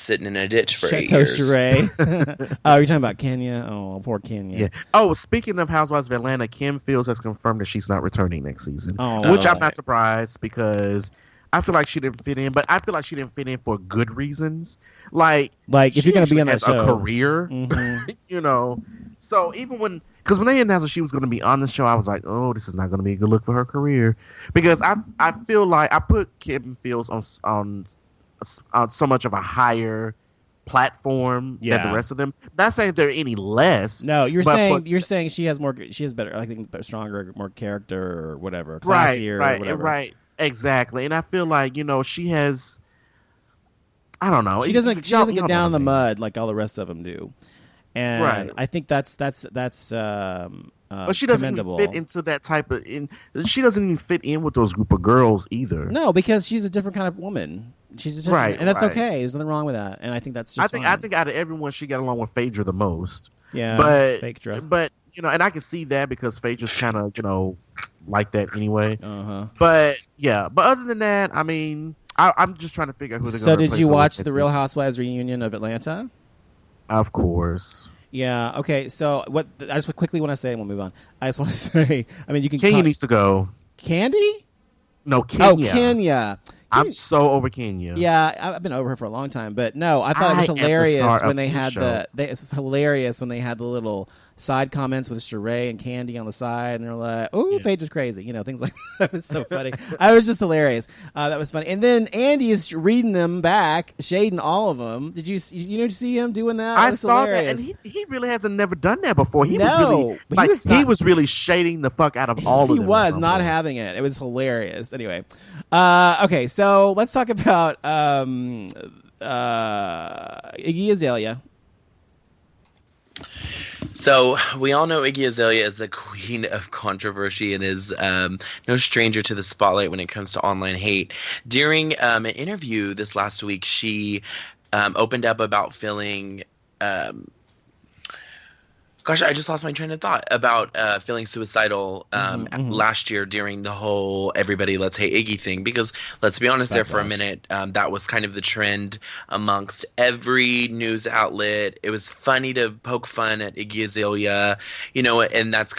sitting in a ditch for 8 Chateau years. Sheree. Oh, you're talking about Kenya? Oh, poor Kenya. Yeah. Oh, speaking of Housewives of Atlanta, Kim Fields has confirmed that she's not returning next season, which I'm not surprised because I feel like she didn't fit in, but I feel like she didn't fit in for good reasons. Like if you're going to be on that show, a career, you know. So even because when they announced that she was going to be on the show, I was like, oh, this is not going to be a good look for her career, because I feel like I put Kim Fields on so much of a higher platform than the rest of them. Not saying they're any less. No, you're saying she has better, I think, stronger, more character or whatever, classier, or whatever. Right. Exactly, and I feel like she has. I don't know. She doesn't get down in the mud like all the rest of them do, and I think that's but she doesn't even fit into that type of. She doesn't even fit in with those group of girls either. No, because she's a different kind of woman. She's a different, and that's okay. There's nothing wrong with that, and I think that's just. I think out of everyone, she got along with Phaedra the most. Yeah, but and I can see that because Phaedra's kind of like that anyway. But other than that, I mean, I'm just trying to figure out who they're going to replace. So did you watch the Real Housewives reunion of Atlanta? Of course. Yeah. Okay. So what? I just quickly want to say, and we'll move on. I just want to say, I mean, you can. Kenya needs to go. Candy? No, Kenya. Oh, Kenya. I'm so over Kenya. Yeah, I've been over her for a long time, but no, I thought it was hilarious when they had it's hilarious when they had the little side comments with Sheree and Candy on the side, and they're like, "Oh, Phaedra's crazy," things like that. It's so funny. I was just hilarious. That was funny. And then Andy is reading them back, shading all of them. Did you see him doing that? I saw hilarious. That, and he really hasn't never done that before. He was really shading the fuck out of all of them. He was not having it. It was hilarious. Anyway, okay, so let's talk about Iggy Azalea. So we all know Iggy Azalea is the queen of controversy and is no stranger to the spotlight when it comes to online hate. During an interview this last week, she opened up about feeling gosh, I just lost my train of thought about feeling suicidal last year during the whole everybody let's hate Iggy thing. Because let's be honest, for a minute, that was kind of the trend amongst every news outlet. It was funny to poke fun at Iggy Azalea, and that's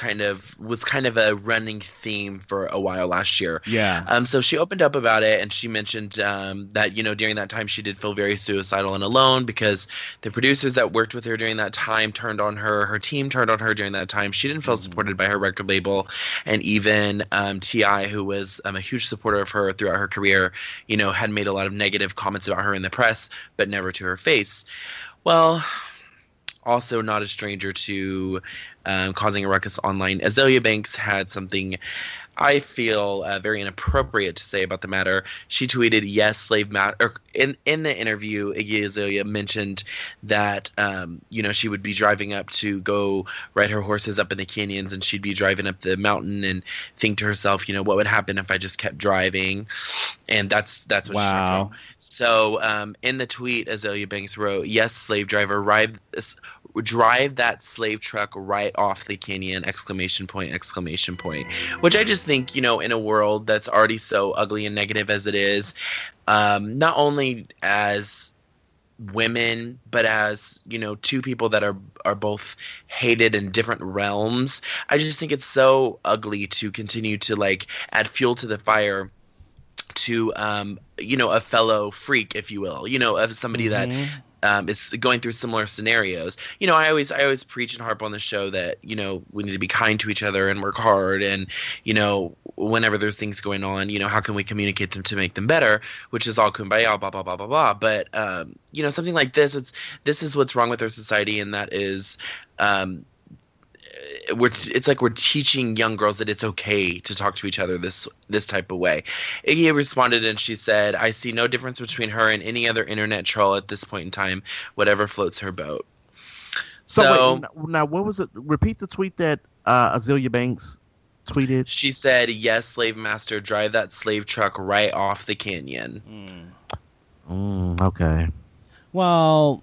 was kind of a running theme for a while last year. Yeah. So she opened up about it, and she mentioned that, during that time she did feel very suicidal and alone because the producers that worked with her during that time turned on her team turned on her during that time. She didn't feel supported by her record label, and even T.I., who was a huge supporter of her throughout her career, had made a lot of negative comments about her in the press, but never to her face. Well, also not a stranger to causing a ruckus online, Azalea Banks had something I feel very inappropriate to say about the matter. She tweeted, "Yes, slave master." In the interview, Iggy Azalea mentioned that she would be driving up to go ride her horses up in the canyons, and she'd be driving up the mountain and think to herself, what would happen if I just kept driving? And that's what she wrote. So in the tweet, Azalea Banks wrote, "Yes, slave driver, drive that slave truck right off the canyon! !" Which I just think, in a world that's already so ugly and negative as it is, not only as women, but as, two people that are both hated in different realms, I just think it's so ugly to continue to add fuel to the fire to a fellow freak, if you will, of somebody that is going through similar scenarios. I always preach and harp on the show that we need to be kind to each other and work hard, and whenever there's things going on, how can we communicate them to make them better, which is all kumbaya, blah blah blah blah blah. But something like this, this is what's wrong with our society, and that is it's like we're teaching young girls that it's okay to talk to each other this type of way. Iggy responded and she said, "I see no difference between her and any other internet troll at this point in time, whatever floats her boat." So wait, now what was it? Repeat the tweet that Azalea Banks tweeted. She said, "Yes, slave master, drive that slave truck right off the canyon." Okay. Well,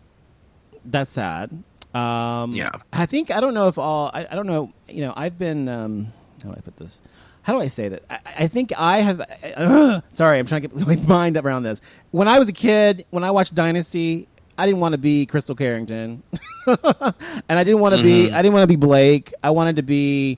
that's sad. Yeah. I think, I don't know if I don't know, I've been, how do I put this? How do I say that? I think I have, sorry, I'm trying to get my mind around this. When I was a kid, when I watched Dynasty, I didn't want to be Crystal Carrington, and I didn't want to be Blake. I wanted to be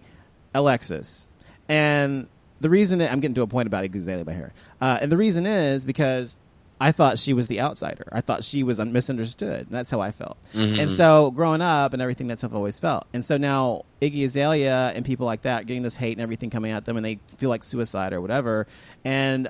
Alexis, and the reason I'm getting to a point about Iggy Azalea by here, and the reason is because I thought she was the outsider. I thought she was misunderstood. That's how I felt. And so growing up and everything, that's how I've always felt. And so now Iggy Azalea and people like that getting this hate and everything coming at them, and they feel like suicide or whatever. And,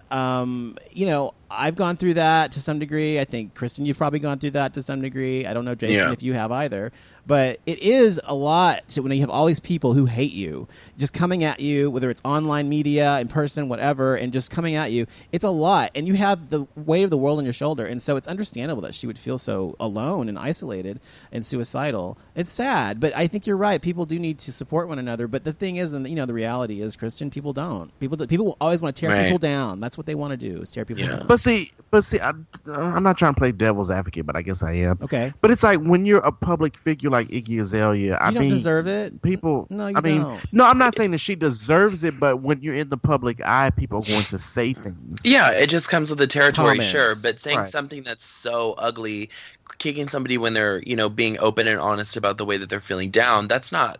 I've gone through that to some degree. I think, Kristen, you've probably gone through that to some degree. I don't know, Jason, if you have either. But it is a lot when you have all these people who hate you, just coming at you, whether it's online media, in person, whatever, and just coming at you. It's a lot. And you have the weight of the world on your shoulder. And so it's understandable that she would feel so alone and isolated and suicidal. It's sad, but I think you're right. People do need to support one another. But the thing is, and the reality is, Christian, people don't. People will always want to tear people down. That's what they want to do, is tear people down. But see, I'm not trying to play devil's advocate, but I guess I am. Okay. But it's like when you're a public figure like Iggy Azalea, you don't deserve it. People, no, you don't. No, I'm not saying that she deserves it, but when you're in the public eye, people are going to say things. Yeah, it just comes with the territory, Comments. sure. But saying something that's so ugly, kicking somebody when they're, being open and honest about the way that they're feeling down, that's not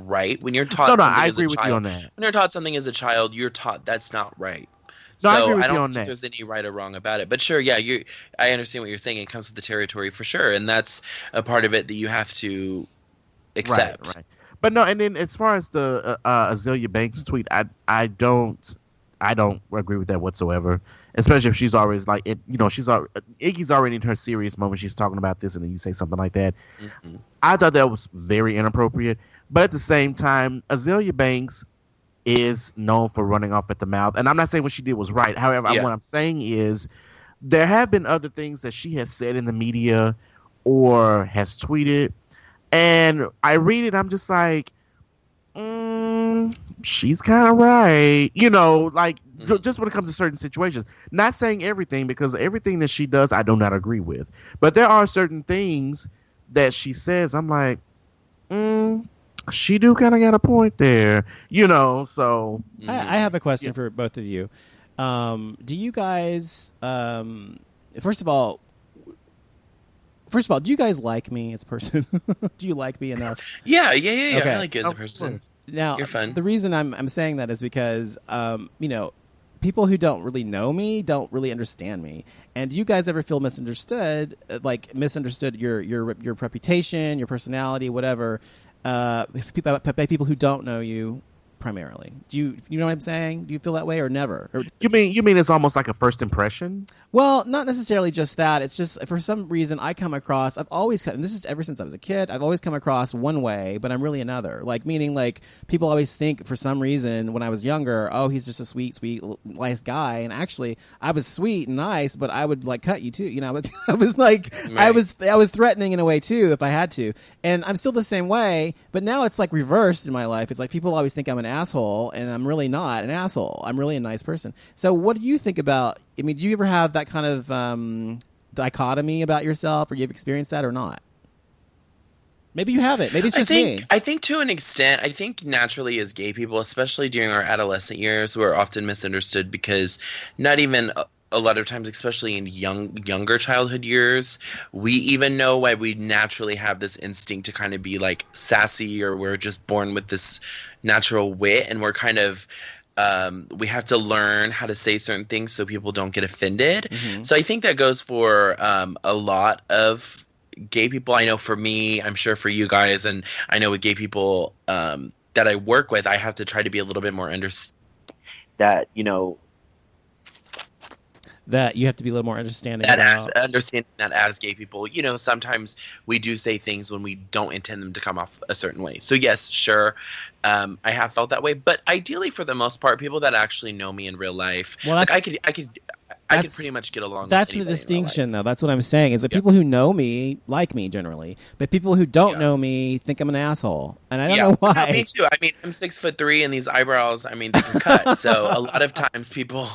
right. When you're taught something I as agree a with child, you on that. When you're taught something as a child, you're taught that's not right. No, so I agree with I you don't on think that. there's any right or wrong about it. But sure, yeah, I understand what you're saying. It comes with the territory for sure, and that's a part of it that you have to accept. Right. But no, and then as far as the Azalea Banks tweet, I don't agree with that whatsoever. Especially if she's always like, Iggy's already in her serious moment. She's talking about this, and then you say something like that. Mm-hmm. I thought that was very inappropriate. But at the same time, Azalea Banks is known for running off at the mouth, and I'm not saying what she did was right. However, what I'm saying is there have been other things that she has said in the media or has tweeted, and I read it, I'm just like, she's kind of right, just when it comes to certain situations. Not saying everything, because everything that she does I do not agree with, but there are certain things that she says I'm like, she do kind of got a point there, so. I have a question for both of you. Do you guys, first of all, do you guys like me as a person? Do you like me enough? Yeah. Okay. I like you as a person. Now, you're fun. The reason I'm saying that is because, people who don't really know me don't really understand me. And do you guys ever feel misunderstood? Like misunderstood your reputation, your personality, whatever? By people who don't know you primarily. Do you know what I'm saying? Do you feel that way or never? Or, you mean it's almost like a first impression? Well, not necessarily just that. It's just for some reason I've always, and this is ever since I was a kid, I've always come across one way, but I'm really another. Like, meaning like people always think for some reason when I was younger, oh, he's just a sweet, nice guy. And actually I was sweet and nice, but I would like cut you too. I was like, right. I was threatening in a way too, if I had to. And I'm still the same way, but now it's like reversed in my life. It's like people always think I'm an asshole, and I'm really not an asshole. I'm really a nice person. So what do you think about, do you ever have that kind of dichotomy about yourself, or you've experienced that or not? Maybe you haven't. Maybe it's just me. I think to an extent, I think naturally as gay people, especially during our adolescent years, we're often misunderstood because not even a lot of times, especially in younger childhood years, we even know why we naturally have this instinct to kind of be like sassy, or we're just born with this natural wit, and we're kind of we have to learn how to say certain things so people don't get offended. Mm-hmm. So I think that goes for a lot of gay people. I know for me, I'm sure for you guys, and I know with gay people that I work with, I have to try to be a little bit more that you have to be a little more understanding. Understanding that as gay people, sometimes we do say things when we don't intend them to come off a certain way. So yes, sure, I have felt that way. But ideally, for the most part, people that actually know me in real life, I could pretty much get along. That's the distinction, though. That's what I'm saying. Is that people who know me like me generally, but people who don't know me think I'm an asshole, and I don't know why. Me too. I'm 6'3", and these eyebrows, they can cut. So a lot of times people,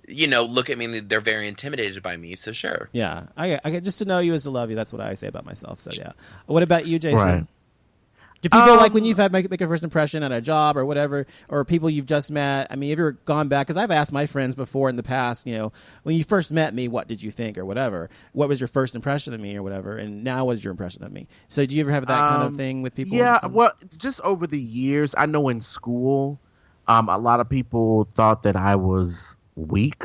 look at me and they're very intimidated by me. So sure. Yeah. I get just to know you is to love you. That's what I say about myself. So yeah. What about you, Jason? Right. Do people like when you've had make a first impression at a job or whatever, or people you've just met? I mean, have you ever gone back? Because I've asked my friends before in the past, when you first met me, what did you think or whatever? What was your first impression of me or whatever? And now what is your impression of me? So do you ever have that kind of thing with people? Yeah, well, just over the years, I know in school, a lot of people thought that I was weak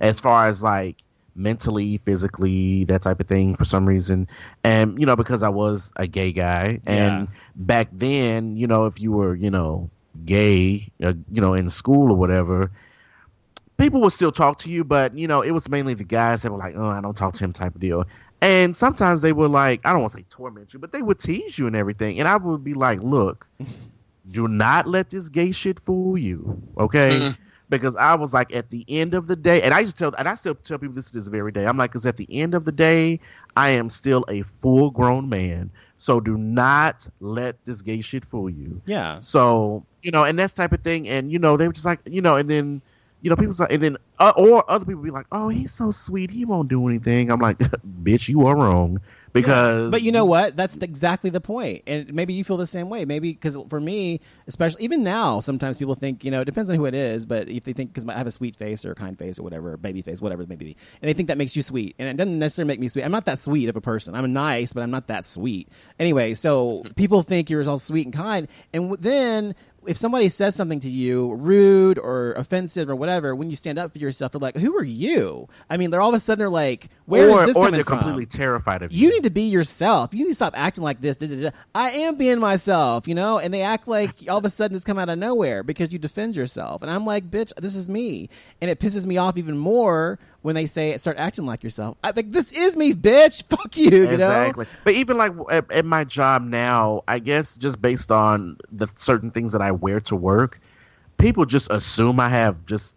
as far as like mentally, physically, that type of thing for some reason. And, because I was a gay guy. And back then, if you were, gay, in school or whatever, people would still talk to you. But, it was mainly the guys that were like, oh, I don't talk to him type of deal. And sometimes they would like, I don't want to say torment you, but they would tease you and everything. And I would be like, look, do not let this gay shit fool you. Okay. Because I was like, at the end of the day, and I still tell people this to this very day. I'm like, because at the end of the day, I am still a full grown man. So do not let this gay shit fool you. Yeah. So, and that type of thing. And, they were just like, and then, people's like, and then, or other people be like, oh, he's so sweet. He won't do anything. I'm like, bitch, you are wrong. Because, yeah. But you know what? That's exactly the point. And maybe you feel the same way. Maybe because for me, especially even now, sometimes people think, it depends on who it is. But if they think because I have a sweet face or a kind face or whatever, or baby face, whatever it may be, and they think that makes you sweet, and it doesn't necessarily make me sweet. I'm not that sweet of a person. I'm nice, but I'm not that sweet. Anyway, so people think you're all sweet and kind, and then if somebody says something to you rude or offensive or whatever, when you stand up for yourself, they're like, who are you? I mean, they're all of a sudden they're like, where is this coming from? Or they're completely terrified of you. You need to be yourself. You need to stop acting like this. I am being myself, and they act like all of a sudden it's come out of nowhere because you defend yourself. And I'm like, bitch, this is me. And it pisses me off even more when they say start acting like yourself. I think this is me, bitch. Fuck you. Exactly. But even like at my job now, I guess just based on the certain things that I wear to work, people just assume I have just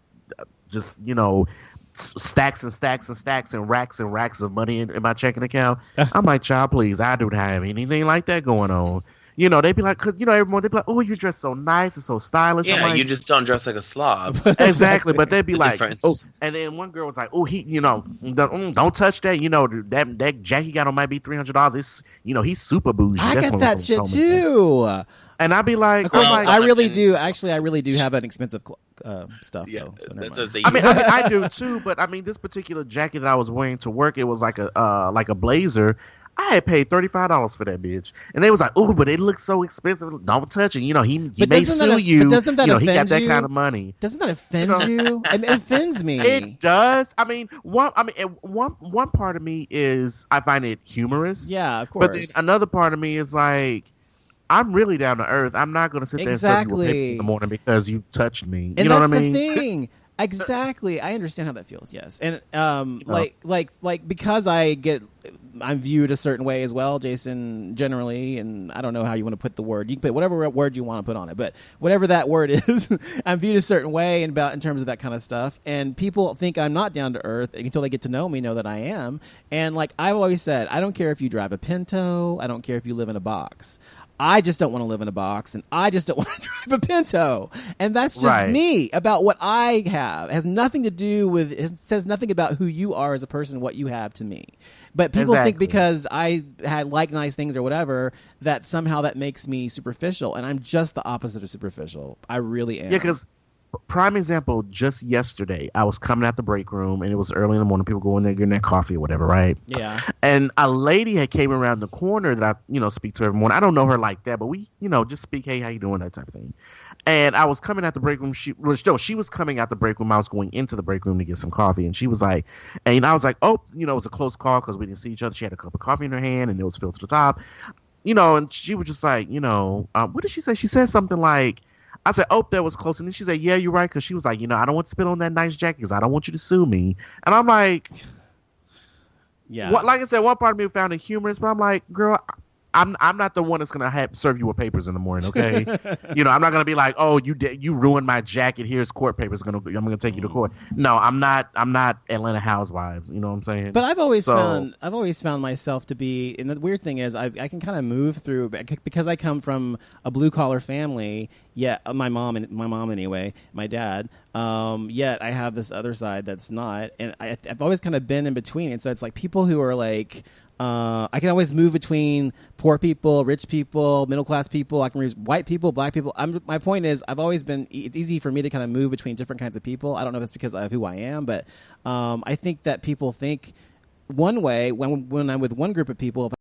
stacks and stacks and stacks and racks of money in my checking account. I'm like, child, please, I don't have anything like that going on. They'd be like, cause, everyone, they'd be like, oh, you dress so nice and so stylish. Yeah, like, you just don't dress like a slob. Exactly. But they'd be like, oh, and then one girl was like, oh, he, don't touch that. That jacket he got on might be $300. It's, he's super bougie. I get that shit too. And I'd be like, I really do. Actually, I really do have an expensive stuff. Yeah, though, so that's what I'm saying. I mean, I do too. But I mean, this particular jacket that I was wearing to work, it was like a blazer. I had paid $35 for that bitch, and they was like, "Oh, but it looks so expensive. Don't touch it. He may sue you. But doesn't that offend he got that you? kind of money. Doesn't that offend you? It offends me. It does. I mean, one part of me is I find it humorous. Yeah, of course. But then another part of me is like, I'm really down to earth. I'm not going to sit there and serve you with papers in the morning because you touched me. You know what I mean? That's the thing. Exactly. I understand how that feels. Yes. And like because I'm viewed a certain way as well, Jason, generally, and I don't know how you want to put the word. You can put whatever word you want to put on it, but whatever that word is, I'm viewed a certain way in terms of that kind of stuff. And people think I'm not down to earth until they get to know me, know that I am. And like I've always said, I don't care if you drive a Pinto, I don't care if you live in a box. I just don't want to live in a box, and I just don't want to drive a Pinto. And that's just me about what I have. It has nothing to do with, it says nothing about who you are as a person, what you have to me. But people think because I like nice things or whatever, that somehow that makes me superficial. And I'm just the opposite of superficial. I really am. Yeah, because prime example, just yesterday, I was coming out the break room, and it was early in the morning. People go in there getting their coffee or whatever, right? Yeah. And a lady had came around the corner that I, speak to every morning. I don't know her like that, but we, just speak, hey, how you doing, that type of thing. And I was coming out the break room. She was coming out the break room. I was going into the break room to get some coffee, and she was like, and I was like, oh, it was a close call because we didn't see each other. She had a cup of coffee in her hand, and it was filled to the top, and she was just like, what did she say? She said something like, I said, oh, that was close. And then she said, yeah, you're right. Because she was like, I don't want to spit on that nice jacket because I don't want you to sue me. And I'm like, yeah. Like I said, one part of me found it humorous, but I'm like, girl, I'm not the one that's gonna serve you with papers in the morning, okay? I'm not gonna be like, oh, you ruined my jacket. Here's court papers. I'm gonna take you to court. No, I'm not Atlanta Housewives. You know what I'm saying? But I've always found myself to be. And the weird thing is, I can kind of move through because I come from a blue collar family. Yeah, my mom anyway, my dad. Yet I have this other side that's not, and I've always kind of been in between. And so it's like people who are like. I can always move between poor people, rich people, middle class people. I can read white people, black people. My point is, it's easy for me to kind of move between different kinds of people. I don't know if that's because of who I am, but I think that people think one way when I'm with one group of people. If